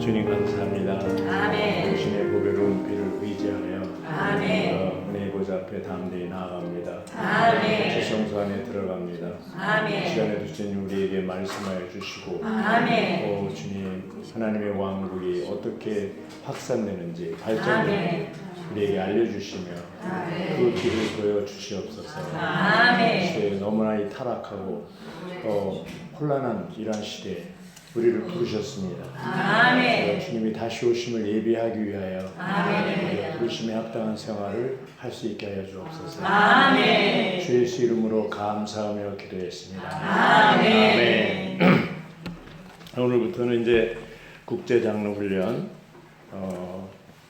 주님 감사합니다. 아멘. 주님의 보배로운 피를 의지하며 아멘. 은혜의 보좌 앞에 담대히 나아갑니다. 아멘. 지성소 안에 들어갑니다. 아멘. 시간에도 주님 우리에게 말씀하여 주시고 아멘. 주님 하나님의 왕국이 어떻게 확산되는지 발전되는지 우리에게 알려주시며 그 길을 보여주시옵소서. 아멘. 시대에 너무나 이 타락하고 혼란한 이러한 시대에 우리를 부르셨습니다. 아멘. 주님이 다시 오심을 예비하기 위하여 아멘. 부르심에 합당한 생활을 할 수 있게 하여 주옵소서. 아멘. 주 예수 이름으로 감사하며 기도했습니다. 아멘. 오늘부터는 이제 국제장로훈련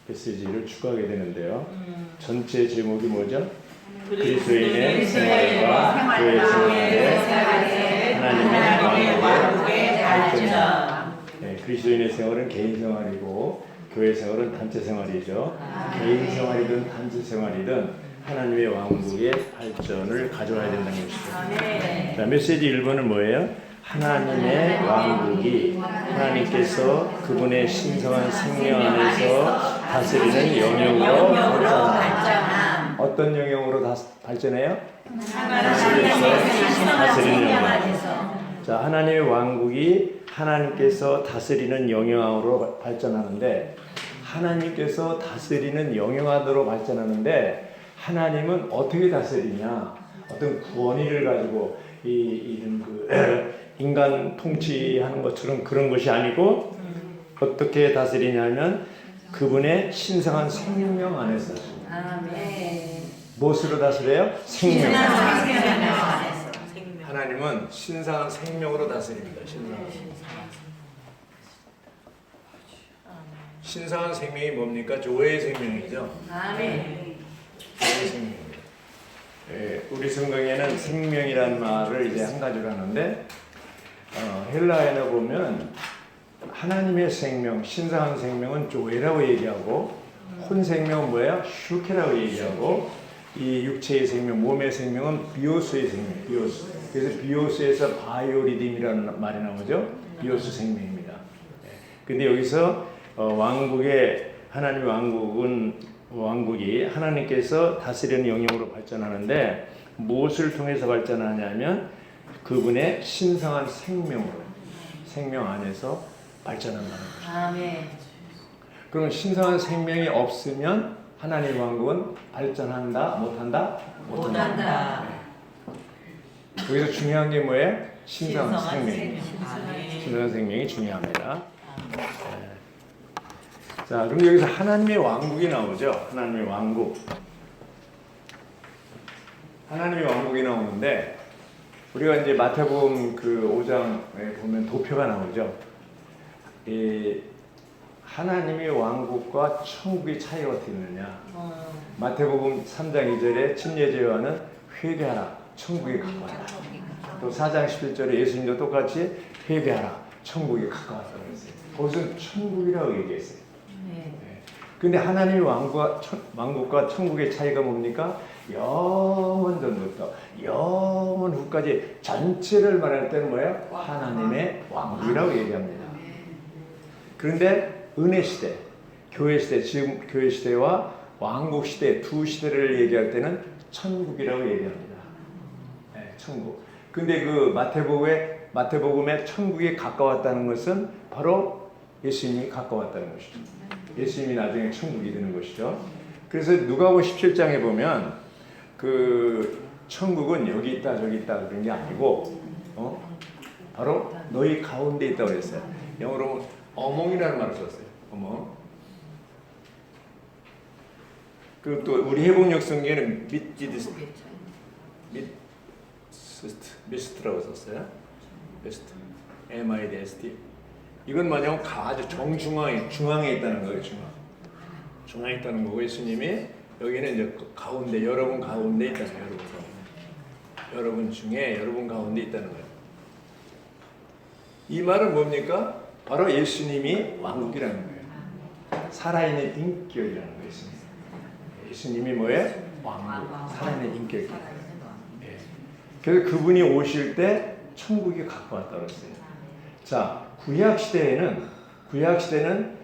메시지를 추가하게 되는데요. 전체 제목이 뭐죠? 그리스도인의 생활과 교회 생활에 하나님의 왕국의 발전. 그리스도인의 생활은 개인 생활이고 교회 생활은 단체 생활이죠. 개인 생활이든 단체 생활이든 하나님의 왕국의 발전을 가져와야 된다는 것이죠. 자, 메시지 1번은 뭐예요? 하나님의 왕국이 하나님께서 그분의 신성한 생명 안에서 다스리는 영역으로 발전함. 어떤 영역으로 발전해요? 하나님께서 다스리는 영역. 자, 하나님의 왕국이 하나님께서 다스리는 영역으로 발전하는데 하나님께서 다스리는 영역으로 발전하는데 하나님은 어떻게 다스리냐? 어떤 권위를 가지고 인간 통치하는 것처럼 그런 것이 아니고 어떻게 다스리냐면 그분의 신성한 생명 안에서. 아멘. 무엇으로 다스려요? 생명. 안에서. 하나님은 신성한 생명으로 다스립니다. 신성한 생명이 뭡니까? 조의 생명이죠. 아멘. 조의 생명입니다. 우리 성경에는 생명이라는 말을 이제 한 가지로 하는데 헬라어에 보면 하나님의 생명, 신성한 생명은 조에라고 얘기하고 혼 생명은 뭐예요? 슈케라고 얘기하고 이 육체의 생명, 몸의 생명은 비오스의 생명, 비오스. 그래서 비오스에서 바이오리듬이라는 말이 나오죠. 비오스 생명입니다. 근데 여기서 하나님의 왕국이 하나님께서 다스리는 영역으로 발전하는데 무엇을 통해서 발전하냐면 그분의 신성한 생명 안에서 발전한다는 것입니다. 아멘. 그러면 신성한 생명이 없으면 하나님의 왕국은 발전한다? 못한다? 못한다. 여기서 중요한 게 뭐예요? 신성한 생명. 신성한 생명이 중요합니다. 자, 그럼 여기서 하나님의 왕국이 나오죠. 하나님의 왕국. 하나님의 왕국이 나오는데 우리가 이제 마태복음 그 5장에 보면 도표가 나오죠. 하나님의 왕국과 천국의 차이가 어떻게 있느냐. 마태복음 3장 2절에 침례제 요한은 회개하라, 천국에 가까웠다. 또 4장 11절에 예수님도 똑같이 회개하라, 천국에 가까웠다 그랬어요. 거기서 천국이라고 얘기했어요. 근데 하나님의 왕국과 천국의 차이가 뭡니까? 영원 전부터 영원 후까지 전체를 말할 때는 뭐예요? 하나님의 왕국이라고 얘기합니다. 그런데 은혜 시대, 교회 시대, 지금 교회 시대와 왕국 시대 두 시대를 얘기할 때는 천국이라고 얘기합니다. 네, 천국. 근데 그 마태복음에 천국에 가까웠다는 것은 바로 예수님이 가까웠다는 것이죠. 예수님이 나중에 천국이 되는 것이죠. 그래서 누가복음 17장에 보면 그 천국은 여기 있다 저기 있다 그런 게 아니고 바로 너희 가운데 있다고 그랬어요. 영어로 어몽이라는 말을 썼어요. 어몽. 그리고 또 우리 회복력 성경에는 미스트라고 썼어요. 미스트. MIDST. 이건 뭐냐면 아주 중앙에 있다는 거예요. 중앙에 있다는 거고 예수님이 여기는 이제 가운데, 여러분 가운데 있다는 거예요. 여러분 중에 여러분 가운데 있다는 거예요. 이 말은 뭡니까? 바로 예수님이 왕국이라는 거예요. 살아있는 인격이라는 거예요. 예수님이 뭐예요? 왕국, 살아있는 인격. 그래서 그분이 오실 때 천국이 가까웠다고 했어요. 자, 구약 시대에는 구약 시대는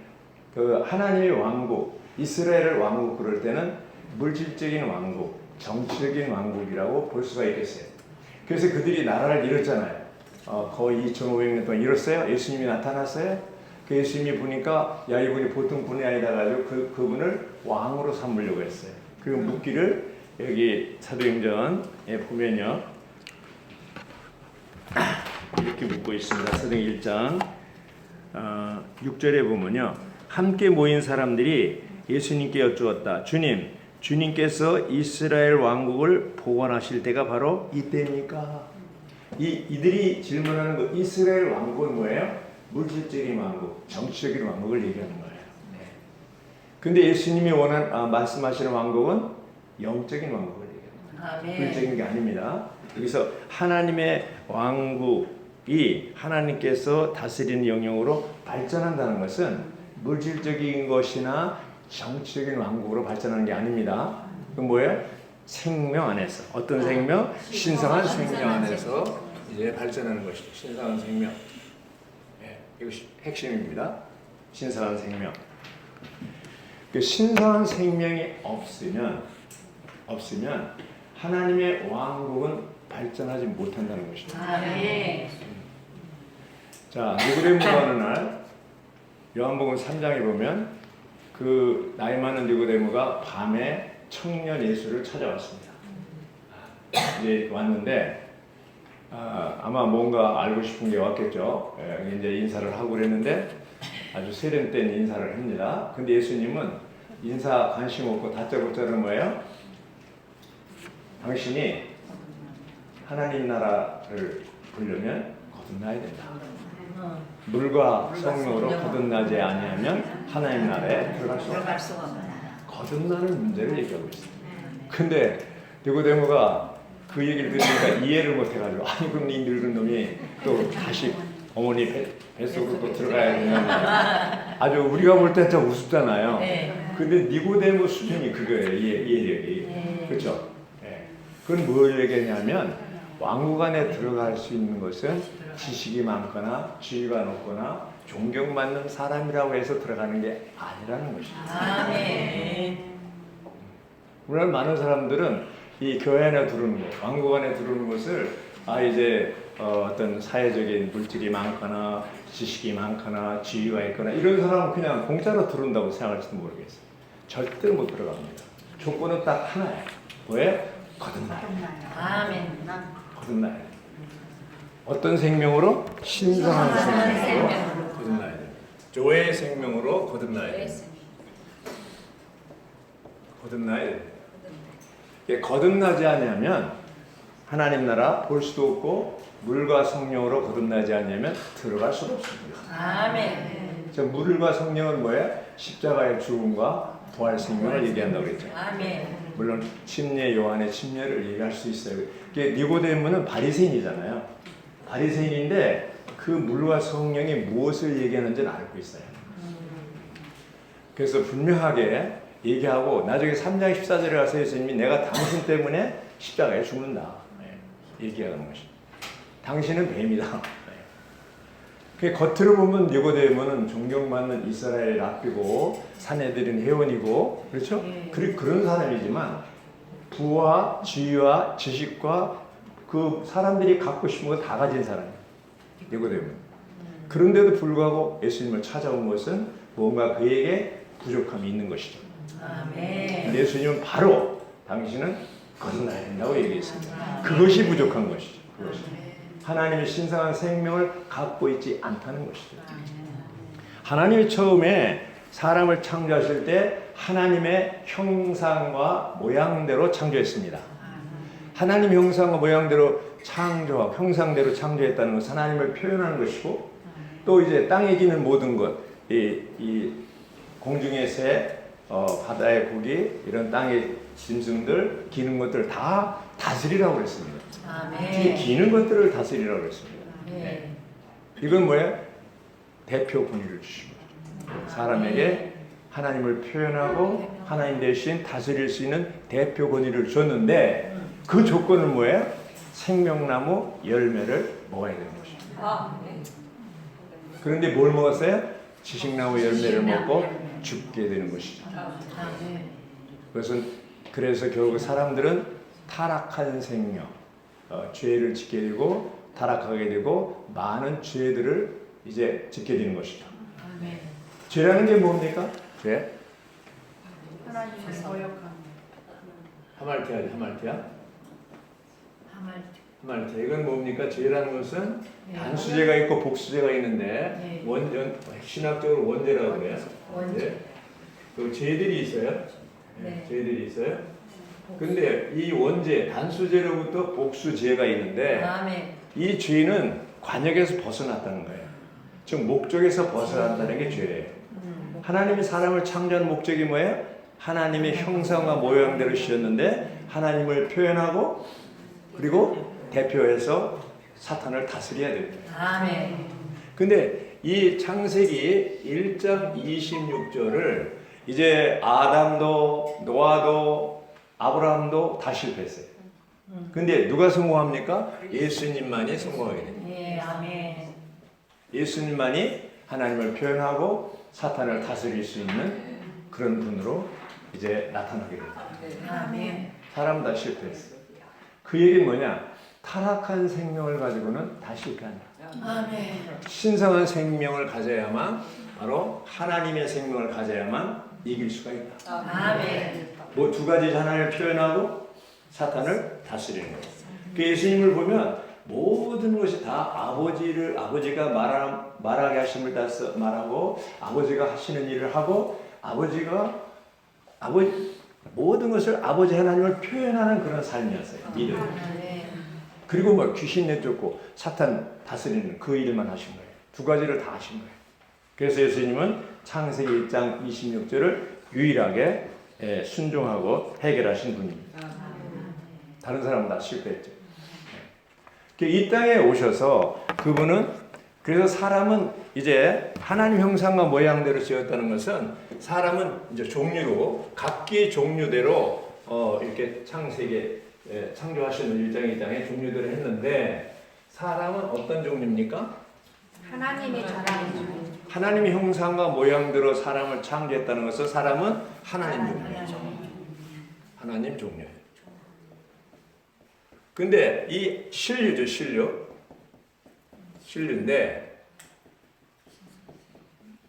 그 하나님의 왕국, 이스라엘을 왕국 그럴 때는 물질적인 왕국, 정치적인 왕국이라고 볼 수가 있겠어요. 그래서 그들이 나라를 잃었잖아요. 거의 2,500년 동안 잃었어요. 예수님이 나타났어요. 그 예수님이 보니까 야 이분이 보통 분이 아니다 가지고 그분을 왕으로 삼으려고 했어요. 그 묻기를 여기 사도행전에 보면요. 이렇게 묻고 있습니다. 사도행 1장 6절에 보면요. 함께 모인 사람들이 예수님께 여쭈었다. 주님, 주님께서 이스라엘 왕국을 복원하실 때가 바로 이때입니까? 이들이 질문하는 거 이스라엘 왕국은 뭐예요? 물질적인 왕국, 정치적인 왕국을 얘기하는 거예요. 네. 근데 예수님이 말씀하시는 왕국은 영적인 왕국을 얘기합니다. 물질적인 게 아닙니다. 여기서 하나님의 왕국이 하나님께서 다스리는 영역으로 발전한다는 것은 물질적인 것이나 정치적인 왕국으로 발전하는 게 아닙니다. 그건 뭐예요? 생명 안에서. 어떤 생명? 신성한 생명 안에서 이제 발전하는 것이죠. 신성한 생명. 예, 이것이 핵심입니다. 신성한 생명. 그 신성한 생명이 없으면 하나님의 왕국은 발전하지 못한다는 것입니다. 자, 니고데모가 어느 날 요한복음 3장에 보면 그 나이 많은 니고데모가 밤에 청년 예수를 찾아왔습니다. 이제 왔는데 아마 뭔가 알고 싶은 게 왔겠죠. 이제 인사를 하고 그랬는데 아주 세련된 인사를 합니다. 근데 예수님은 인사 관심 없고 다짜고짜는 뭐예요? 당신이 하나님 나라를 보려면 거듭나야 된다. 물과 성령으로 거듭나지 아니하면 하나님 나라에 들어갈 수가 없다. 거듭나는 문제를 얘기하고 있습니다. 근데 니고데모가 그 얘기를 들으니까 이해를 못해가지고 아니 그럼 이 늙은 놈이 또 다시 어머니 뱃속으로 또 들어가야 되냐 아주 우리가 볼 때 참 우습잖아요. 근데 니고데모 수준이 그거예요. 이해력이. 그렇죠? 네. 그건 뭘 얘기하냐면 왕국 안에 들어갈 수 있는 것은 지식이 많거나 지위가 높거나 존경받는 사람이라고 해서 들어가는 게 아니라는 것입니다. 물론 많은 사람들은 이 교회 안에 들어오는 것, 왕국 안에 들어오는 것을 이제 어떤 사회적인 물질이 많거나 지식이 많거나 지위가 있거나 이런 사람은 그냥 공짜로 들어온다고 생각할지도 모르겠어요. 절대로 못 들어갑니다. 조건은 딱 하나예요. 뭐예요? 거듭나요. 거듭나야 돼. 어떤 생명으로? 신성한 생명으로 거듭나야 돼. 조의 생명으로 거듭나야 돼. 거듭나야 돼. 거듭나지 않으면 하나님 나라 볼 수도 없고 물과 성령으로 거듭나지 않으면 들어갈 수도 없습니다. 아멘. 저 물과 성령은 뭐예요? 십자가의 죽음과 부활 생명을 얘기한다고 그랬죠. 아멘. 물론 침례 요한의 침례를 얘기할 수 있어요. 니고데모는 바리새인이잖아요. 바리새인인데 그 물과 성령이 무엇을 얘기하는지는 알고 있어요. 그래서 분명하게 얘기하고 나중에 3장 14절에 가서 예수님이 내가 당신 때문에 십자가에 죽는다 얘기하는 것입니다. 당신은 뱀이다. 겉으로 보면 니고데모는 존경받는 이스라엘 랍비고 사내들은 회원이고 그렇죠? 그런 사람이지만 부와 지위와 지식과 그 사람들이 갖고 싶은 거 다 가진 사람이에요. 니고데모. 그런데도 불구하고 예수님을 찾아온 것은 뭔가 그에게 부족함이 있는 것이죠. 아멘. 예수님은 바로 당신은 거듭나야 된다고 얘기했습니다. 그것이 부족한 것이죠. 그것이. 하나님의 신성한 생명을 갖고 있지 않다는 것이죠. 하나님이 처음에 사람을 창조하실 때 하나님의 형상과 모양대로 창조했습니다. 하나님 형상과 모양대로 창조하고 형상대로 창조했다는 것은 하나님을 표현하는 것이고 또 이제 땅에 기는 모든 것, 이 공중의 새, 바다의 고기, 이런 땅의 짐승들, 기는 것들 다 다스리라고 그랬습니다. 아멘. 기는 것들을 다스리라고 그랬습니다. 네. 이건 뭐예요? 대표 권위를 주신 거죠. 사람에게 하나님을 표현하고 하나님 대신 다스릴 수 있는 대표 권위를 줬는데 그 조건은 뭐예요? 생명나무 열매를 먹어야 되는 것입니다. 그런데 뭘 먹었어요? 지식나무 열매를 먹고 죽게 되는 것이죠. 아멘. 그래서 결국 사람들은 타락한 생명, 죄를 짓게 되고 타락하게 되고 많은 죄들을 이제 짓게 되는 것이죠. 아멘. 죄라는 게 뭡니까? 죄? 하나님의 거역함. 하말티야, 하말티야? 하말티. 하말티야. 이건 뭡니까? 죄라는 것은 네. 단수죄가 있고 복수죄가 있는데 네. 신학적으로 원죄라고 그래요. 원죄. 네. 그 죄들이 있어요. 네. 죄들이 있어요. 근데 이 원죄, 단수죄로부터 복수죄가 있는데 아멘. 이 죄는 관역에서 벗어났다는 거예요. 즉 목적에서 벗어났다는 게 죄예요. 하나님이 사람을 창조한 목적이 뭐예요? 하나님의 형상과 모양대로 지었는데 하나님을 표현하고 그리고 대표해서 사탄을 다스려야 됩니다. 아멘. 근데 이 창세기 1장 26절을 이제 아담도 노아도 아브라함도 다 실패했어요. 근데 누가 성공합니까? 예수님만이 성공하게 됩니다. 예, 아멘. 예수님만이 하나님을 표현하고 사탄을 다스릴 수 있는 그런 분으로 이제 나타나게 됩니다. 아멘. 사람 다 실패했어요. 그 얘기는 뭐냐? 타락한 생명을 가지고는 다 실패한다. 아멘. 신성한 생명을 가져야만 바로 하나님의 생명을 가져야만 이길 수가 있다. 아멘. 뭐 두 가지 하나님을 표현하고 사탄을 다스리는 거예요. 그 예수님을 보면 모든 것이 다 아버지가 말하게 하심을 다 말하고 아버지가 하시는 일을 하고 모든 것을 아버지 하나님을 표현하는 그런 삶이었어요. 믿음. 아멘. 그리고 뭐 귀신 내쫓고 사탄 다스리는 그 일만 하신 거예요. 두 가지를 다 하신 거예요. 그래서 예수님은 창세기 1장 26절을 유일하게 순종하고 해결하신 분입니다. 다른 사람은 다 실패했죠. 이 땅에 오셔서 그분은 그래서 사람은 이제 하나님 형상과 모양대로 지었다는 것은 사람은 이제 종류로 각기 종류대로 이렇게 창세기에 창조하시는 1장 2장에 종류대로 했는데 사람은 어떤 종류입니까? 하나님의 자랑이죠. 하나님의 형상과 모양대로 사람을 창조했다는 것은 사람은 하나님 종류예요. 하나님 종류예요. 근데 이 신류죠, 신류인데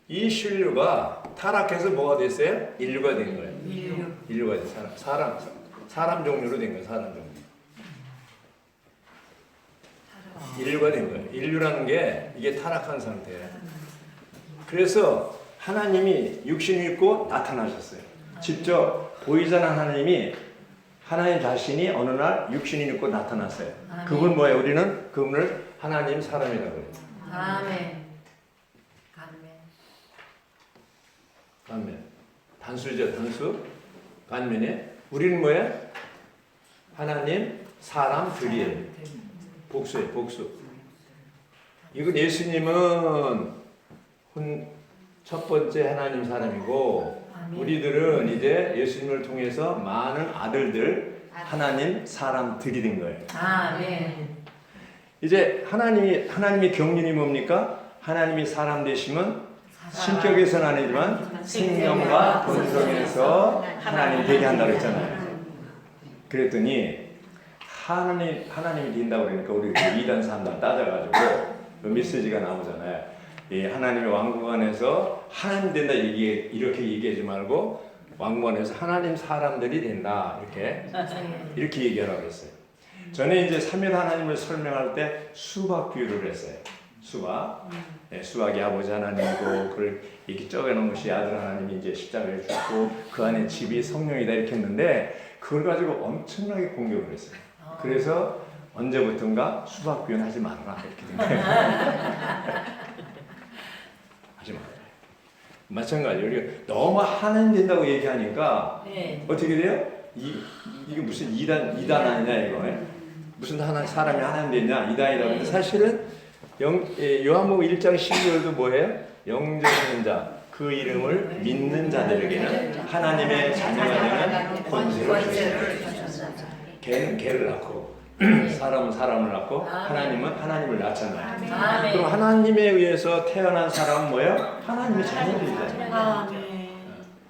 이 신류가 타락해서 뭐가 됐어요? 인류가 된 거예요. 인류가 된 사람 종류로 된 거예요. 사람 종류. 인류가 된 거예요. 인류라는 게 이게 타락한 상태예요. 그래서 하나님이 육신을 입고 나타나셨어요. 직접 보이지 않는 하나님이 하나님 자신이 어느 날 육신을 입고 나타났어요. 아멘. 그분 뭐예요? 우리는 그분을 하나님 사람이라고 해요. 아멘. 간면. 단수죠, 단수. 간면에 우리는 뭐예요? 하나님 사람들이에요. 복수예요, 복수. 이건 예수님은 첫 번째 하나님 사람이고 아멘. 우리들은 이제 예수님을 통해서 많은 아들들 하나님 사람들이 된 거예요. 아멘. 이제 하나님의 경륜이 뭡니까? 하나님이 사람 되시면 신격에서는 아니지만 생명과 본성에서 하나님 되게 한다고 했잖아요. 그랬더니 하나님이 된다고 그러니까 우리 2단 3단 따져가지고 그 메시지가 나오잖아요. 이 하나님의 왕국 안에서 하나님 된다 이렇게 얘기하지 말고 왕국 안에서 하나님 사람들이 된다 이렇게 얘기하라고 했어요. 전에 이제 삼일 하나님을 설명할 때 수박 비유를 했어요. 수박. 수박이 아버지 하나님이고 그걸 이렇게 쪼개놓은 것이 아들 하나님이 이제 십자가에 죽고 그 안에 집이 성령이다 이렇게 했는데 그걸 가지고 엄청나게 공격을 했어요. 그래서 언제부턴가 수박 비유는 하지 말아라 이렇게 된 거예요. 하지 말아라. 마찬가지로 우리가 너무 하나님 된다고 얘기하니까 네. 어떻게 돼요? 이게 무슨 이단 아니냐 이거. 무슨 사람이 하나님 되냐 이단이라고 하는데 사실은 요한복음 1장 12절도 뭐예요? 영접하는 자, 그 이름을 믿는 자들에게는 하나님의 자녀가 되는 권세를 주셨다. 개는 개를 낳고 사람은 사람을 낳고 아멘. 하나님은 하나님을 낳잖아요. 아멘. 아멘. 그럼 하나님에 의해서 태어난 사람은 뭐예요? 하나님의 자녀들이잖아요. 아멘.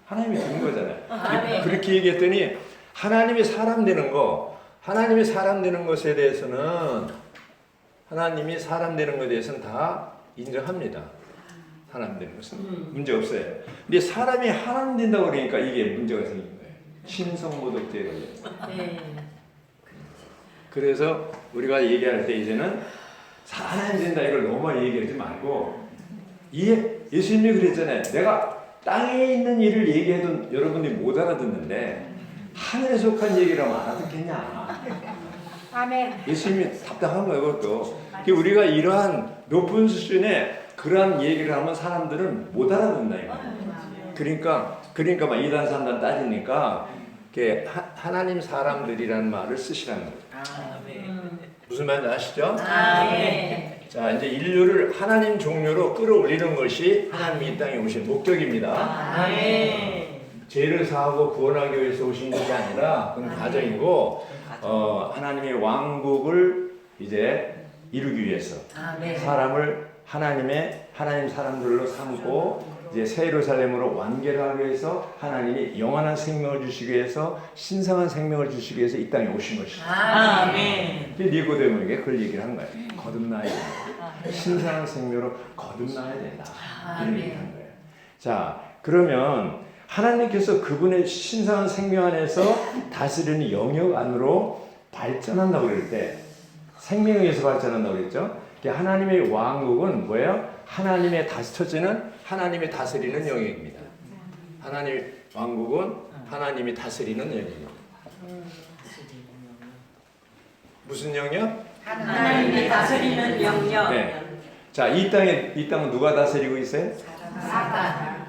하나님이 된 거잖아요. 아멘. 그렇게 얘기했더니 하나님이 사람 되는 거, 하나님이 사람 되는 것에 대해서는 하나님이 사람 되는 것에 대해서는 다 인정합니다. 사람 되는 것은 문제 없어요. 근데 사람이 하나님 된다고 그러니까 이게 문제가 생긴 거예요. 신성모독죄에 걸려요. 네. 그래서 우리가 얘기할 때 이제는 하나님 된다 이걸 너무 얘기하지 말고 예수님이 그랬잖아요. 내가 땅에 있는 일을 얘기해도 여러분들이 못 알아듣는데 하늘에 속한 얘기를 하면 알아듣겠냐. 아멘. 예수님이 답답한 거예요. 그것도. 우리가 이러한 높은 수준의 그러한 얘기를 하면 사람들은 못 알아듣는다 이거예요. 그러니까 막 2단 3단 따지니까 하나님 사람들이라는 말을 쓰시라는 거죠. 무슨 말인지 아시죠? 아멘. 자, 이제 인류를 하나님 종류로 끌어올리는 것이 하나님이 이 땅에 오신 목적입니다. 아멘. 죄를 사하고 구원하기 위해서 오신 것이 아니라 그건 과정이고 하나님의 왕국을 이제 이루기 위해서 아멘. 사람을 하나님 사람들로 삼고 이제 새 예루살렘으로 완결 하기 위해서 하나님이 영원한 생명을 주시기 위해서 신성한 생명을 주시기 위해서 이 땅에 오신 것이죠. 아멘. 니고데모에게 그걸 얘기를 한 거예요. 거듭나야 된다. 신성한 생명으로 거듭나야 된다. 이런 얘기를 한 거예요. 자, 그러면 하나님께서 그분의 신성한 생명 안에서 다스리는 영역 안으로 발전한다고 그럴 때 생명에 의해서 발전한다고 그랬죠. 하나님의 왕국은 뭐예요? 하나님의 첫째는 하나님의 다스리는 영역입니다. 하나님의 왕국은 하나님이 다스리는 영역입니다. 무슨 영역? 하나님이 다스리는 영역. 네. 자, 이 땅은 누가 다스리고 있어요? 사단.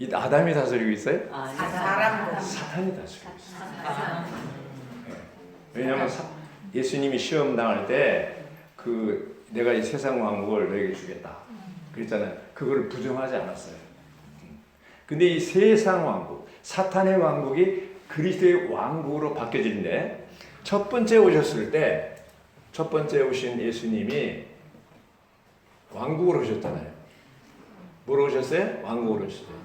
이 아담이 다스리고 있어요? 사람. 사탄이 다스리고 있어요. 네. 왜냐하면 예수님이 시험 당할 때 내가 이 세상 왕국을 너에게 주겠다 그랬잖아요. 그걸 부정하지 않았어요. 근데 이 세상 왕국, 사탄의 왕국이 그리스도의 왕국으로 바뀌어지는데 첫 번째 오신 예수님이 왕국으로 오셨잖아요. 뭐로 오셨어요? 왕국으로 오셨어요.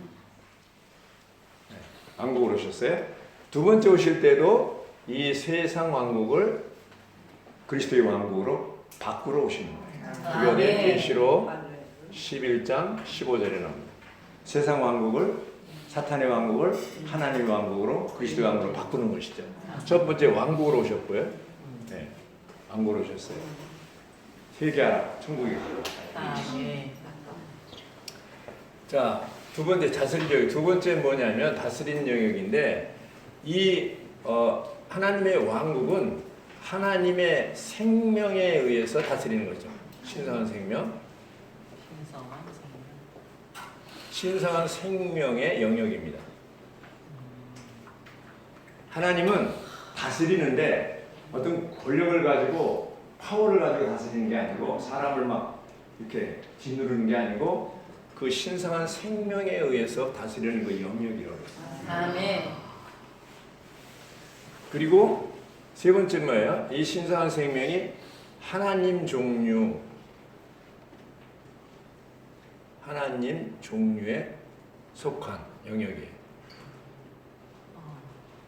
네, 왕국으로 오셨어요. 두 번째 오실 때도 이 세상 왕국을 그리스도의 왕국으로 바꾸러 오시는 거예요. 그게 어디 계시록 11장 15절에 나옵니다. 세상 왕국을 사탄의 왕국을 하나님의 왕국으로 그리스도의 왕국으로 바꾸는 것이죠. 첫 번째 왕국으로 오셨고요. 네, 왕국으로 오셨어요. 회개하라, 천국이. 자, 두 번째 다스린 영역. 두 번째 뭐냐면 다스리는 영역인데 하나님의 왕국은 하나님의 생명에 의해서 다스리는 거죠. 신성한 생명. 신성한 생명의 영역입니다. 하나님은 다스리는데 어떤 권력을 가지고 파워를 가지고 다스리는 게 아니고 사람을 막 이렇게 짓누르는 게 아니고 그 신성한 생명에 의해서 다스리는 그 영역이라고 했습니다. 아멘. 그리고 세 번째 뭐예요? 이 신성한 생명이 하나님 종류에 속한 영역이에요.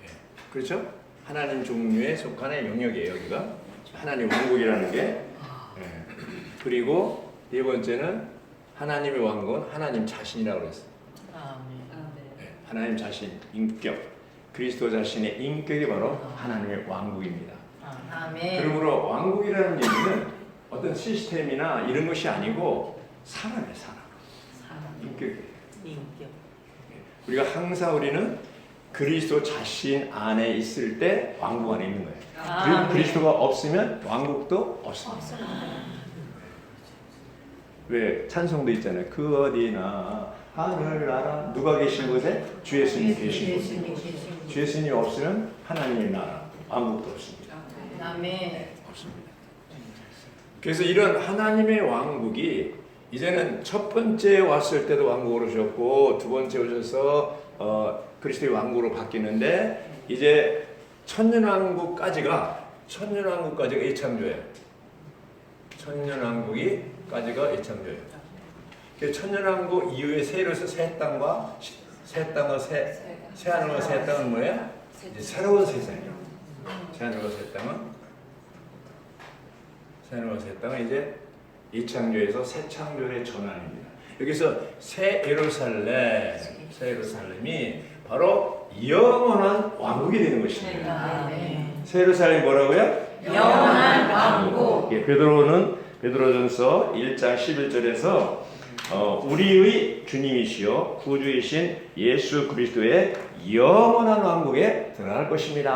네. 그렇죠? 하나님 종류에 속한 영역이에요. 여기가 하나님 왕국이라는 게. 네. 그리고 네 번째는 하나님의 왕국은 하나님 자신이라고 그랬어요. 네. 하나님 자신, 인격. 그리스도 자신의 인격이 바로 하나님의 왕국입니다. 아멘. 그러므로 왕국이라는 얘기는 어떤 시스템이나 이런 것이 아니고 사람이에요. 사람. 인격이에요. 우리가 항상 우리는 그리스도 자신 안에 있을 때 왕국 안에 있는 거예요. 그리스도가 없으면 왕국도 없습니다. 왜 찬송도 있잖아요. 그 어디나 하늘나라 누가 계신 곳에 주 예수님 계신 곳에 주 예수님 없으면 하나님의 나라 왕국도 없습니다. 아멘. 네, 없습니다. 그래서 이런 하나님의 왕국이 이제는 첫 번째 왔을 때도 왕국으로 오셨고 두 번째 오셔서 그리스도의 왕국으로 바뀌는데 이제 천년왕국까지가 천년왕국까지가 예창조예요. 천년왕국이까지가 예창조예요. 천년왕국 이후에 세로서 새 땅과 새 하늘과 새 땅은 뭐예요? 이제 새로운 세상이에요. 새 하늘과 새 땅은 이제 이창조에서 새 창조의 전환입니다. 여기서 새 예루살렘이 바로 영원한 왕국이 되는 것입니다. 새 예루살렘이 뭐라고요? 영원한 왕국. 예, 베드로전서 1장 11절에서 우리의 주님이시요 구주이신 예수 그리스도의 영원한 왕국에 들어갈 것입니다.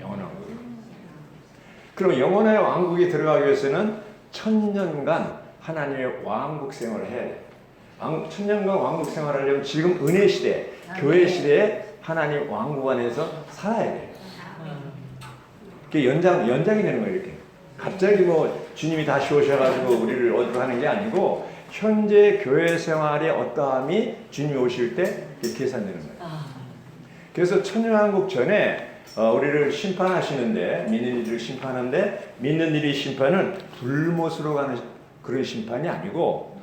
영원한 왕국. 그럼 영원한 왕국에 들어가기 위해서는 천년간 하나님의 왕국 생활을 해야 돼요. 천년간 왕국 생활을 하려면 지금 은혜 시대, 교회 시대에 하나님 왕국 안에서 살아야 돼요. 그게 연장이 되는 거예요, 이렇게. 갑자기 뭐 주님이 다시 오셔가지고 우리를 어디로 하는 게 아니고 현재 교회 생활의 어떠함이 주님이 오실 때 이렇게 계산되는 거예요. 그래서 천년왕국 전에 우리를 심판하시는데, 믿는 이들을 심판하는데, 믿는 이들의 심판은 불못으로 가는 그런 심판이 아니고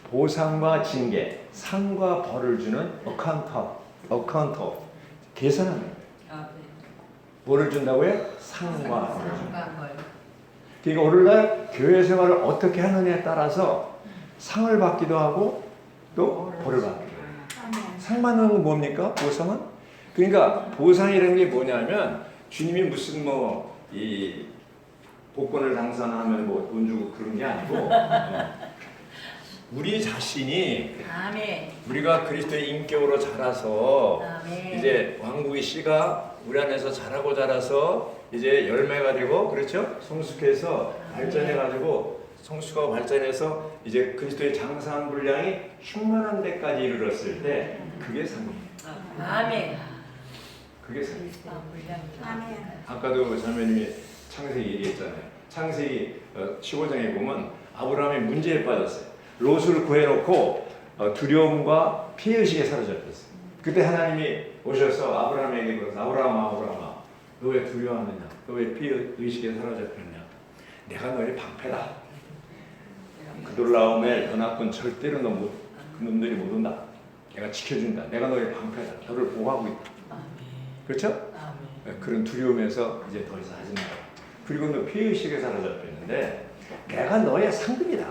보상과 징계, 상과 벌을 주는 어카운트 계산하는 거예요. 뭐를 준다고요? 상과 벌을 준다. 그러니까 오늘날 교회 생활을 어떻게 하느냐에 따라서 상을 받기도 하고 또 벌을 받기도 해요. 상 받는 건 뭡니까? 보상은? 그러니까 보상이라는 게 뭐냐면 주님이 무슨 이 복권을 당선하면 뭐 돈 주고 그런 게 아니고 우리 자신이 우리가 그리스도의 인격으로 자라서 이제 왕국의 씨가 우리 안에서 자라고 자라서 이제 열매가 되고 그렇죠? 성숙해서 발전해가지고 성숙하고 발전해서 이제 그리스도의 장사한 분량이 충만한 데까지 이르렀을 때 그게 상이에요. 그게 상이에요. 아까도 자매님이 창세기 얘기했잖아요. 창세기 15장에 보면 아브라함이 문제에 빠졌어요. 롯을 구해놓고 두려움과 피해의식에 사로잡혔어요. 그때 하나님이 오셔서 아브라함에게 그러서 아브라함아 너 왜 두려워하느냐? 너 왜 피해의식에 사로잡혔냐? 내가 너의 방패다. 그돌라움에 연합군 절대로 그놈들이 못 온다. 내가 지켜준다. 내가 너의 방패다. 너를 보호하고 있다. 그렇죠? 그런 두려움에서 이제 더 이상 하지 마라. 그리고 너 피해의식에 사로잡혔는데 내가 너의 상급이다.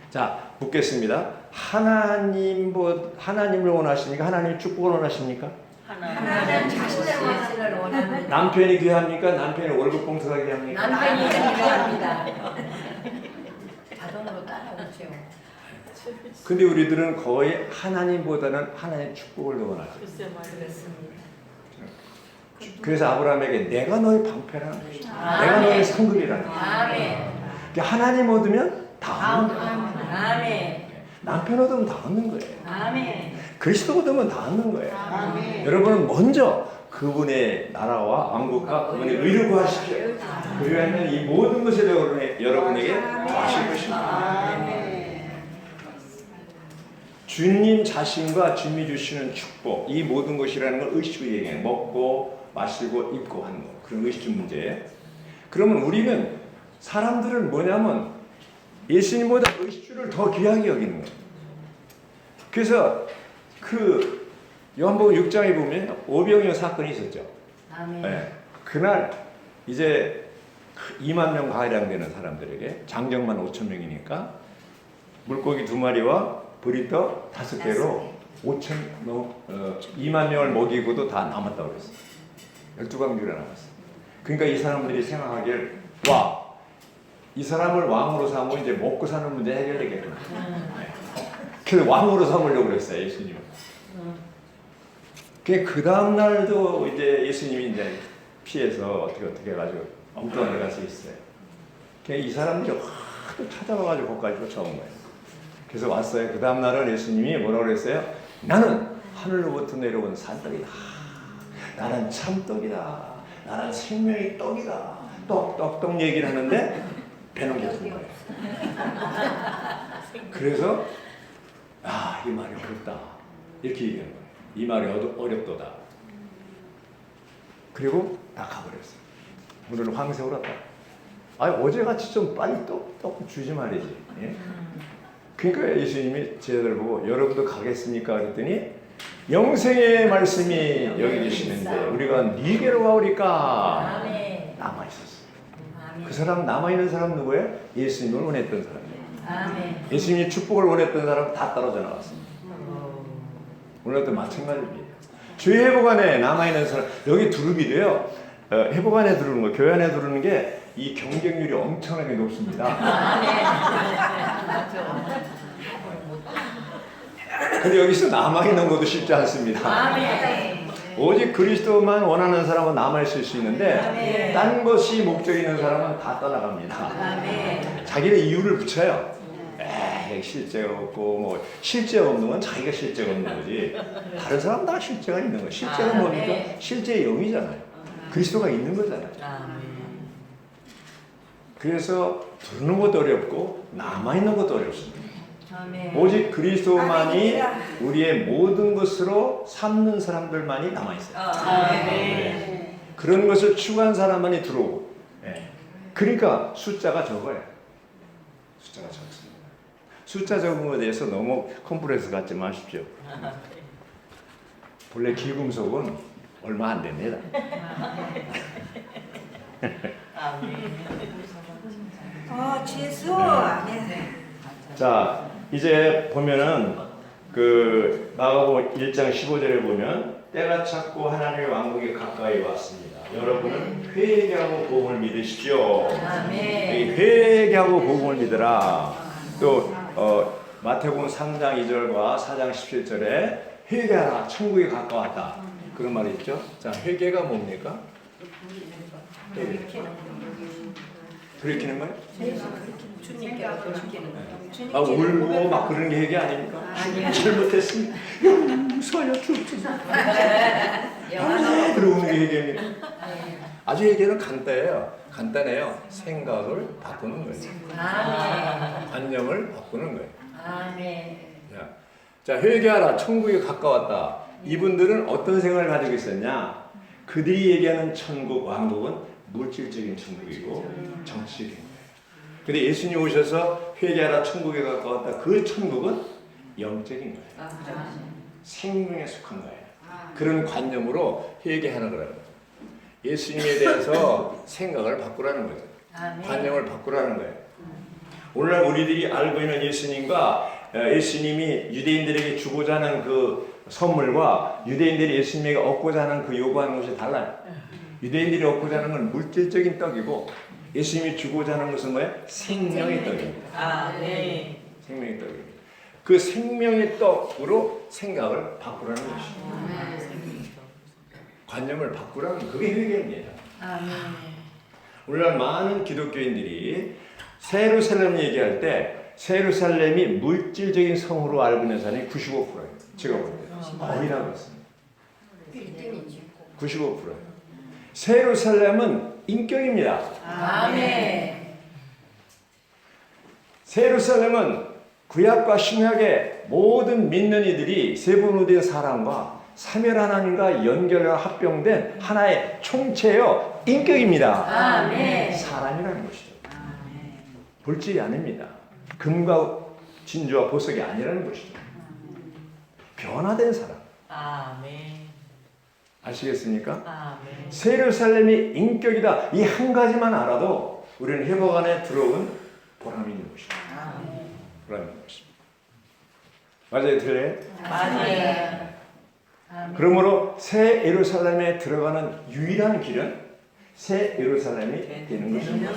자, 묻겠습니다. 하나님을 원하십니까? 하나님 축복을 원하십니까? 하나님 자신을 원하는 남편이 귀합니까? 남편이 월급 봉투가 귀합니까? 남편이 필요합니다. 자동으로 따라오죠. 근데 우리들은 거의 하나님보다는 하나님의 축복을 더 원하죠. 그렇습니다. 그래서 아브라함에게 내가 너의 방패라는 것이다. 내가 너의 상급이라는 것이다. 그러니까 하나님 얻으면 다 얻는 거예요. 남편 얻으면 다 얻는 거예요. 그리스도 얻으면 다 얻는 거예요. 여러분은 먼저 그분의 나라와 왕국과 그분의 의를 구하십시오. 그리하면 이 모든 것을 여러분에게 더하실 것입니다. 주님 자신과 주님이 주시는 축복, 이 모든 것이라는 걸 의식주 얘기해요. 먹고 마시고 입고 하는 거, 그런 의식주 문제예요. 그러면 우리는 사람들은 뭐냐면 예수님보다 의식주를 더 귀하게 여기는 거예요. 그래서 그 요한복음 6장에 보면 오병이어 사건이 있었죠. 네. 그날 이제 2만 명 가량 되는 사람들에게 장정만 5천 명이니까 물고기 2마리와 보리떡 5개로 2만 명을 먹이고도 다 남았다고 그랬어요. 12광주가 남았어요. 그러니까 이 사람들이 생각하기를 이 사람을 왕으로 삼으면 이제 먹고 사는 문제 해결되겠구나. 그래서 왕으로 삼으려고 그랬어요, 예수님은. 그 다음 날도 이제 예수님이 이제 피해서 어떻게 해가지고 엉뚱한 데 가서 있어요. 이 사람들이 하도 찾아와가지고 거기까지 쫓아온 거예요. 그래서 왔어요. 그 다음 날은 예수님이 뭐라고 그랬어요? 나는 하늘로부터 내려온 산떡이다. 나는 참떡이다. 나는 생명의 떡이다. 떡 얘기를 하는데 배는 고픈 거예요. 그래서 이 말이 어렵다. 이렇게 얘기하는 거예요. 이 말이 어렵도다. 그리고 다 가버렸어. 오늘은 황새로 왔다. 아니 어제같이 좀 빨리 떡 주지 말이지. 예? 그러니까 예수님이 제자들 보고 여러분도 가겠습니까? 그랬더니 영생의 말씀이 여기 계시는데 우리가 니게로 가오리까 아멘. 남아 있었어. 아멘. 그 사람 남아 있는 사람 누구예요? 예수님을 원했던 사람이에요. 아멘. 예수님이 축복을 원했던 사람 다 떨어져 나갔습니다. 오늘도 마찬가지입니다. 주의 회복 안에 남아 있는 사람 여기 두루비도요. 회복 안에 들어오는 거, 교회 안에 들어오는 게 이 경쟁률이 엄청나게 높습니다. 근데 여기서 남아있는 것도 쉽지 않습니다. 아멘. 오직 그리스도만 원하는 사람은 남아있을 수 있는데 아멘. 딴 것이 목적이 있는 사람은 다 떠나갑니다. 아멘. 자기는 이유를 붙여요. 에이 실제가 없고 뭐 실제가 없는 건 자기가 실제가 없는 거지. 다른 사람 다 실제가 있는 거예요. 실제가 뭡니까? 실제의 영이잖아요. 그리스도가 있는 거잖아요. 그래서 부르는 것도 어렵고 남아있는 것도 어렵습니다. 아멘. 오직 그리스도만이 우리의 모든 것으로 삼는 사람들만이 남아있어요. 아멘. 그런 것을 추구한 사람만이 들어오고. 예. 그러니까 숫자가 적어요. 숫자가 적습니다. 숫자 적은 것에 대해서 너무 컴플렉스 갖지 마십시오. 본래 기금속은 얼마 안 됩니다. 예수. 아멘. 자, 이제 보면은 그 마가복음 1장 15절에 보면 때가 찼고 하나님의 왕국이 가까이 왔습니다. 여러분은 회개하고 복음을 믿으십시오. 아멘. 회개하고 복음을 믿으라. 또 마태복음 3장 2절과 4장 17절에 회개하라 천국이 가까웠다. 그런 말이 있죠. 자, 회개가 뭡니까? 회개. 그렇게는 거예요? 주님께로 돌이키는 거. 아, 울고 막 그런 게 회개 아닙니까? 잘못했습니다. 용서하여 주옵소서. 그러고 게 회개입니다. 아주 회개는 간단해요. 생각을 바꾸는 거예요. 아멘. 관념을 바꾸는 거예요. 아멘. 자, 회개하라. 천국이 가까웠다. 이분들은 어떤 생각을 가지고 있었냐? 그들이 얘기하는 천국, 왕국은 물질적인 천국이고 정치적인 거예요. 근데 예수님 오셔서 회개하라 천국에 가까웠다. 그 천국은 영적인 거예요. 생명에 속한 거예요. 그런 관념으로 회개하는 거라고. 예수님에 대해서 생각을 바꾸라는 거죠. 관념을 바꾸라는 거예요. 오늘날 우리들이 알고 있는 예수님과 예수님이 유대인들에게 주고자 하는 그 선물과 유대인들이 예수님에게 얻고자 하는 그 요구하는 것이 달라요. 유대인들이 얻고자 하는 건 물질적인 떡이고 예수님이 주고자 하는 것은 뭐예요? 생명의 떡입니다. 생명의 떡입니다. 그 생명의 떡으로 생각을 바꾸라는 것이죠. 관념을 바꾸라는 그게 회개입니다. 오늘날 많은 기독교인들이 세루살렘 얘기할 때 세루살렘이 물질적인 성으로 알고 있는 사람이 95%예요. 제가 볼 때. 거의 다 그렇습니다. 95%예요. 세루살렘은 인격입니다. 아멘. 세루살렘은 구약과 신약의 모든 믿는 이들이 세분화된 사람과 삼열 하나님과 연결과 합병된 하나의 총체요 인격입니다. 아멘. 사람이라는 것이죠. 볼질이 아닙니다. 금과 진주와 보석이 아니라는 것이죠. 변화된 사람. 아시겠습니까? 세루살렘이 인격이다. 이 한 가지만 알아도 우리는 회복 안에 들어온 보람이 있는 것입니다. 보람이 있는 것입니다. 맞아요, 틀려요? 맞아요. 그러므로 새 예루살렘에 들어가는 유일한 길은 새 예루살렘이 되는 것입니다.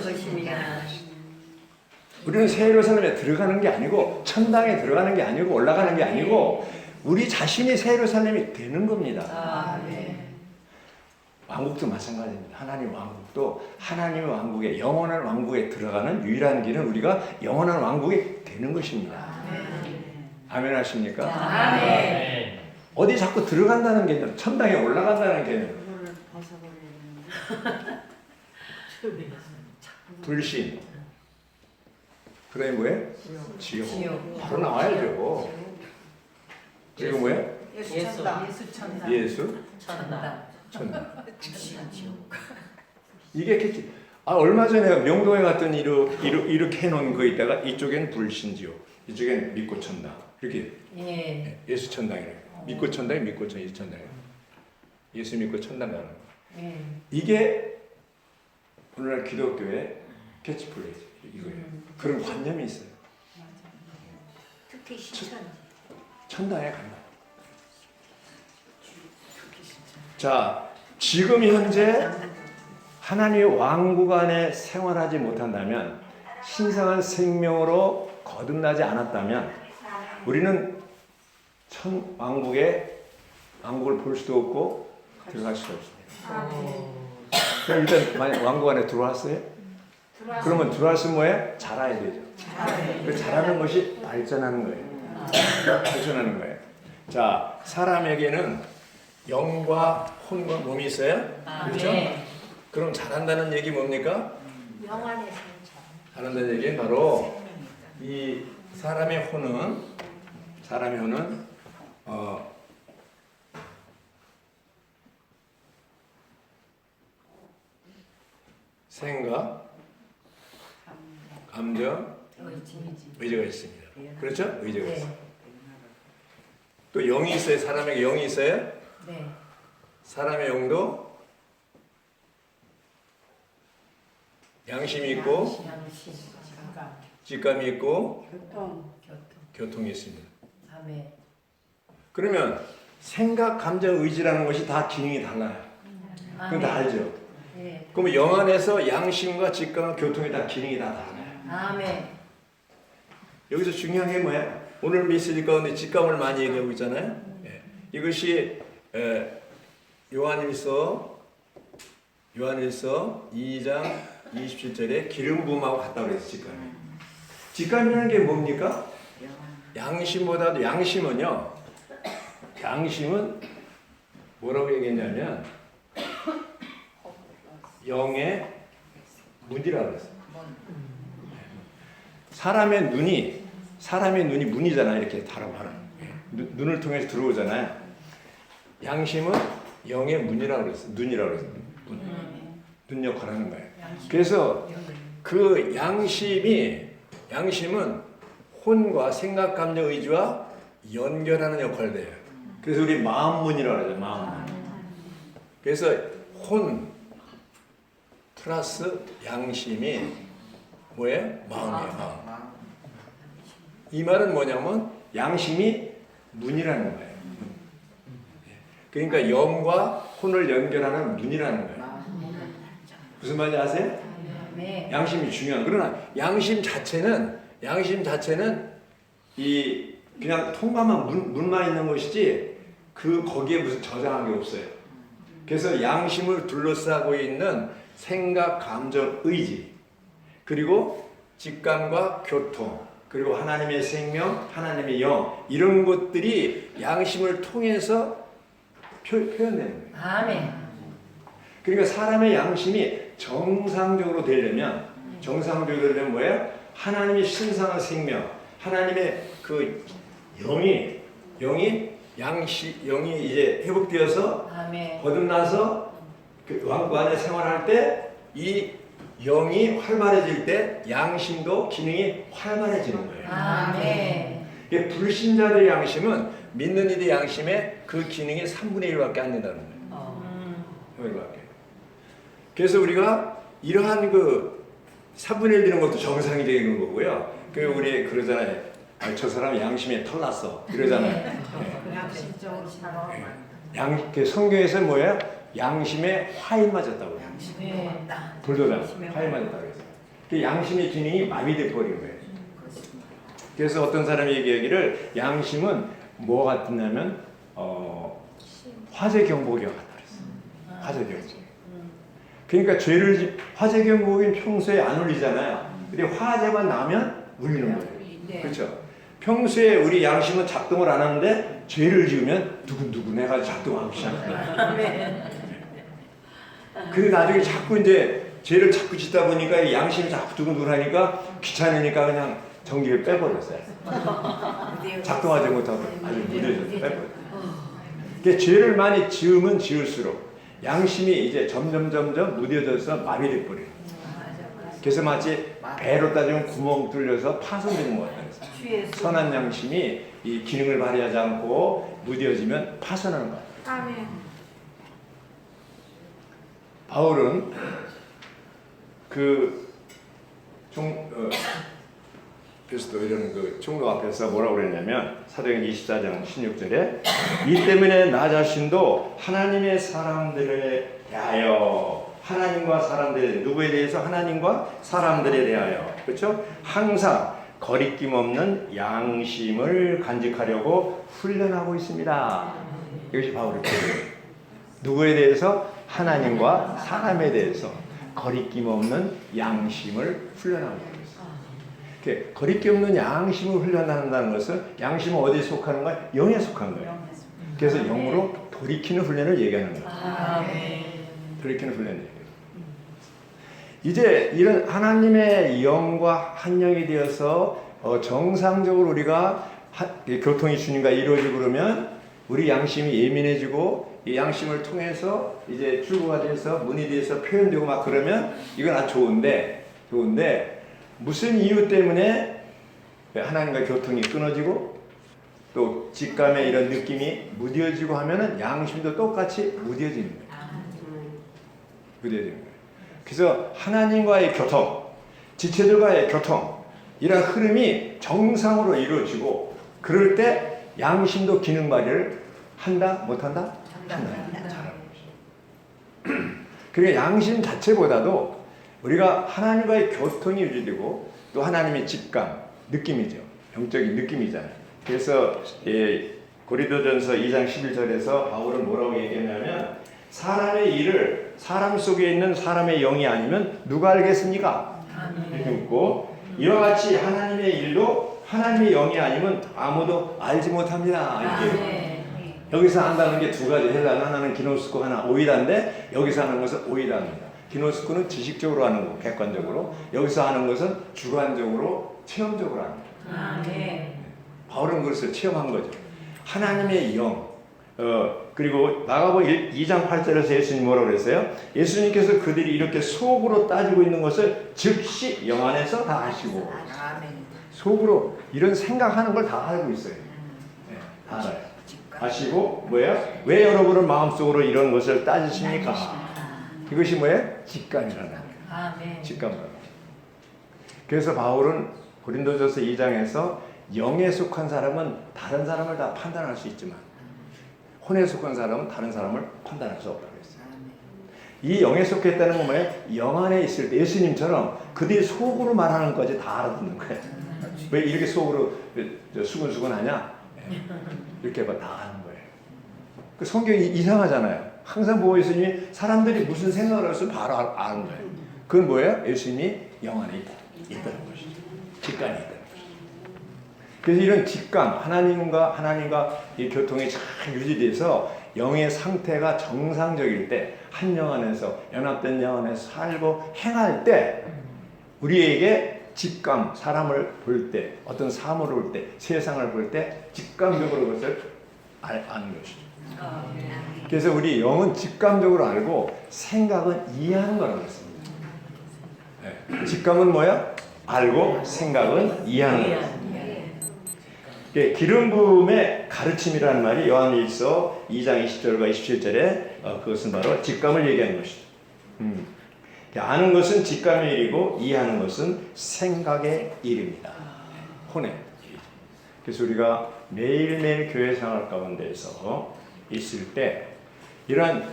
우리는 새 예루살렘에 들어가는 게 아니고 천당에 들어가는 게 아니고 올라가는 게 아니고 우리 자신이 새 예루살렘이 되는 겁니다. 왕국도 마찬가지입니다. 하나님 왕국도 하나님의 왕국에 영원한 왕국에 들어가는 유일한 길은 우리가 영원한 왕국이 되는 것입니다. 아멘 하십니까? 아멘. 어디 자꾸 들어간다는 개념, 천당에 올라간다는 개념. 불신. 그다음에 뭐예요? 지옥. 바로 나와야죠. 그리고 뭐예요? 예수 천당. 예수 천당. 천당. 이게 캐치. 얼마 전에 명동에 갔더니 이렇게 해놓은 거 있다가 이쪽엔 불신지옥, 이쪽엔 믿고 천당. 이렇게 예. 예수 천당이래. 믿고 천당이 믿고 예수 천당이래. 예수 믿고 천당 가는 거. 예. 이게 오늘날 기독교의 캐치플레이즈 이거예요. 그런 관념이 있어요. 특히 신천지. 천당에 간다. 자, 지금 현재 하나님의 왕국 안에 생활하지 못한다면, 신성한 생명으로 거듭나지 않았다면 우리는 왕국을 볼 수도 없고 들어갈 수도 없습니다. 그럼 일단 만약 왕국 안에 들어왔어요? 그러면 들어왔으면 뭐예요? 자라야 되죠. 그 자라는 것이 발전하는 거예요. 발전하는 거예요. 자, 사람에게는 영과 혼과 몸이 있어요. 그렇죠? 그럼 자란다는 얘기 뭡니까? 영 안에서 자란다는 얘기는 바로 이 사람의 혼은 생각, 감정, 의지가 있습니다. 그렇죠? 의지가 네. 있어요. 또 영이 있어요. 사람에게 영이 있어요. 네. 사람의 영도 양심이 있고 양심. 감각. 직감이 있고 교통. 교통이 있습니다. 아멘. 그러면 생각, 감정, 의지라는 것이 다 기능이 달라요. 그건 다 알죠? 예. 그러면 영 안에서 양심과 직감과 교통이 다 기능이 다 달라요. 아멘. 여기서 중요한 게 뭐예요? 오늘 메시지 가운데 직감을 많이 얘기하고 있잖아요. 예. 이것이 요한일서 2장 27절에 기름 부음하고 같다고 그랬어요. 직감이. 직감이라는 게 뭡니까? 양심보다도 양심은 뭐라고 얘기했냐면 영의 문이라고 그랬어요. 사람의 눈이 문이잖아요. 이렇게 다라고 하는. 눈을 통해서 들어오잖아요. 양심은 영의 문이라고 그랬어요. 눈이라고 그랬어요. 눈 역할을 하는 거예요. 그래서 그 양심은 혼과 생각, 감정, 의지와 연결하는 역할을 해요. 그래서 우리 마음문이라고 하죠. 마음문. 그래서 혼 플러스 양심이 뭐예요? 마음이에요. 마음. 이 말은 뭐냐면 양심이 문이라는 거예요. 그러니까 영과 혼을 연결하는 문이라는 거예요. 무슨 말인지 아세요? 네. 양심이 중요한. 그러나 양심 자체는 이 그냥 통감한 문만 있는 것이지 거기에 무슨 저장한 게 없어요. 그래서 양심을 둘러싸고 있는 생각, 감정, 의지, 그리고 직감과 교통, 그리고 하나님의 생명, 하나님의 영, 이런 것들이 양심을 통해서 표현되는 거예요. 아멘. 그러니까 사람의 양심이 정상적으로 되려면 뭐예요? 하나님의 신성한 생명, 하나님의 그 영이 이제 회복되어서 아멘. 거듭나서 그 왕국 안에 생활할 때 이 영이 활발해질 때 양심도 기능이 활발해지는 거예요. 아멘. 불신자들의 양심은 믿는 이들의 양심의 그 기능이 3분의 1밖에 안 된다는 거예요. 1밖에. 그래서 우리가 이러한 그 3분의 1 되는 것도 정상이 되는 거고요. 그 우리 그러잖아요. 저 사람 양심에 털났어. 이러잖아요. 양심적으로 살아. 그 성경에서 뭐예요? 양심에 화인 맞았다고 해요. 네. 불도장 화인 맞았다고 해서. 그 양심의 기능이 마비돼 버린 거예요. 그래서 어떤 사람이 얘기하기를 양심은 뭐 같냐면 화재 경보기와 같다 그랬어. 화재 경보. 그러니까 화재 경보기는 평소에 안 울리잖아요. 근데 화재만 나면 울리는 거예요. 네. 그렇죠? 평소에 우리 양심은 작동을 안 하는데 죄를 지으면 두근두근 해가지고 작동하기 시작해요. 근데 나중에 자꾸 이제 죄를 자꾸 짓다 보니까 이 양심이 자꾸 두근두근하니까 귀찮으니까 그냥 전기를 빼버렸어요. 작동하지 못하고 아주 무뎌져서 빼버렸어요. 그러니까 죄를 많이 지으면 지을수록 양심이 이제 점점 무뎌져서 마비돼 버려요. 그래서 마치 배로 따지면 구멍 뚫려서 파손되는 것 같아요. 선한 양심이 이 기능을 발휘하지 않고 무뎌지면 파손하는 것 같아요. 아멘. 바울은 그래서 또 이런 그 총독 앞에서 뭐라고 그랬냐면 사도행전 24장 16절에 이 때문에 나 자신도 하나님의 사람들에 대하여 하나님과 사람들에 누구에 대해서 하나님과 사람들에 대하여 그렇죠? 항상 거리낌 없는 양심을 간직하려고 훈련하고 있습니다. 이것이 바울의 표현이에요. 누구에 대해서? 하나님과 사람에 대해서 거리낌 없는 양심을 훈련하고 있어요. 거리낌 없는 양심을 훈련한다는 것은 양심은 어디에 속하는 거야? 영에 속한 거예요. 그래서 영으로 돌이키는 훈련을 얘기하는 거예요. 돌이키는 훈련을 얘기해요. 이제 이런 하나님의 영과 한 영이 되어서 정상적으로 우리가 교통이 주님과 이루어지고 그러면 우리 양심이 예민해지고 이 양심을 통해서 이제 출구가 돼서 문이 돼서 표현되고 막 그러면 이건 아주 좋은데 무슨 이유 때문에 하나님과 교통이 끊어지고 또 직감의 이런 느낌이 무뎌지고 하면은 양심도 똑같이 무뎌지는 거예요. 무뎌지는 거예요. 그래서 하나님과의 교통, 지체들과의 교통 이런 흐름이 정상으로 이루어지고 그럴 때 양심도 기능 발휘를 한다? 못한다? 한다. 잘하는 것이죠. 그러니까 양심 자체보다도 우리가 하나님과의 교통이 유지되고 또 하나님의 직감, 느낌이죠. 영적인 느낌이잖아요. 그래서 고린도전서 2장 11절에서 바울은 뭐라고 얘기했냐면 사람의 일을 사람 속에 있는 사람의 영이 아니면 누가 알겠습니까? 이렇게 묻고 이와 같이 하나님의 일도 하나님의 영이 아니면 아무도 알지 못합니다. 이렇게 여기서 한다는 게 두 가지. 헬라는 하나는 기노스코 하나 오이다인데 여기서 하는 것은 오이다입니다. 기노스코는 지식적으로 하는 거고 객관적으로 여기서 하는 것은 주관적으로 체험적으로 하는 거예요. 바울은 그것을 체험한 거죠. 하나님의 영 그리고 나가보면 2장 8절에서 예수님이 뭐라고 그랬어요? 예수님께서 그들이 이렇게 속으로 따지고 있는 것을 즉시 영 안에서 다 아시고 속으로 이런 생각하는 걸 다 알고 있어요. 네, 다 알아요. 아시고 뭐예요? 왜 여러분은 마음속으로 이런 것을 따지십니까? 이것이 뭐예요? 직감이라는 거예요. 직감. 그래서 바울은 고린도전서 2장에서 영에 속한 사람은 다른 사람을 다 판단할 수 있지만 혼에 속한 사람은 다른 사람을 판단할 수 없다고 했어요. 이 영에 속했다는 건 뭐예요? 영 안에 있을 때 예수님처럼 그들이 속으로 말하는 것까지 다 알아듣는 거예요. 왜 이렇게 속으로 수근수근하냐? 이렇게 다 아는 거예요. 그 성경이 이상하잖아요. 항상 보고 예수님이 사람들이 무슨 생각을 해서 바로 아는 거예요. 그건 뭐예요? 예수님이 영 안에 있다는 것이죠. 직감이 있다는 것이죠. 그래서 이런 직감, 하나님과 이 교통이 잘 유지돼서 영의 상태가 정상적일 때, 한 영 안에서 연합된 영 안에서 살고 행할 때, 우리에게 직감, 사람을 볼 때, 어떤 사물을 볼 때, 세상을 볼 때 직감적으로 그것을 아는 것이죠. 그래서 우리 영은 직감적으로 알고 생각은 이해하는 거라고 했습니다. 네. 직감은 뭐야? 알고 생각은 이해하는 거예요. 기름 부음의 가르침이라는 말이 요한일서 2장 20절과 27절에 그것은 바로 직감을 얘기하는 것이죠. 아는 것은 직감의 일이고 이해하는 것은 생각의 일입니다. 혼의. 그래서 우리가 매일매일 교회 생활 가운데에서 있을 때 이런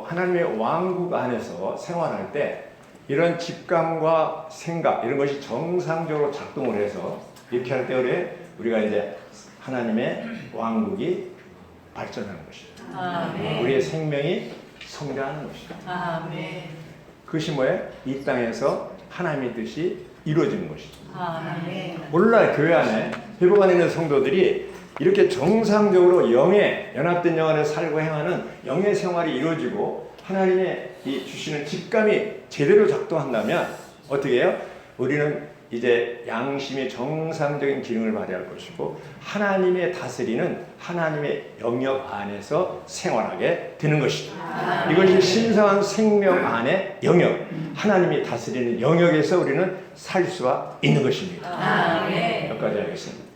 하나님의 왕국 안에서 생활할 때 이런 직감과 생각 이런 것이 정상적으로 작동을 해서 이렇게 할 때 우리가 이제 하나님의 왕국이 발전하는 것이죠. 아멘. 우리의 생명이 성장하는 것이죠. 아멘. 그것이 뭐예요? 이 땅에서 하나님의 뜻이 이루어지는 것이죠. 아멘. 오늘날 교회 안에 회복 안에 있는 성도들이 이렇게 정상적으로 영에 연합된 영 안에서 살고 행하는 영의 생활이 이루어지고 하나님의 이 주시는 직감이 제대로 작동한다면 어떻게 해요? 우리는 이제 양심의 정상적인 기능을 발휘할 것이고 하나님의 다스리는 하나님의 영역 안에서 생활하게 되는 것이다. 이것이 신성한 생명 안의 영역, 하나님이 다스리는 영역에서 우리는 살 수가 있는 것입니다. 아멘. 여기까지 하겠습니다.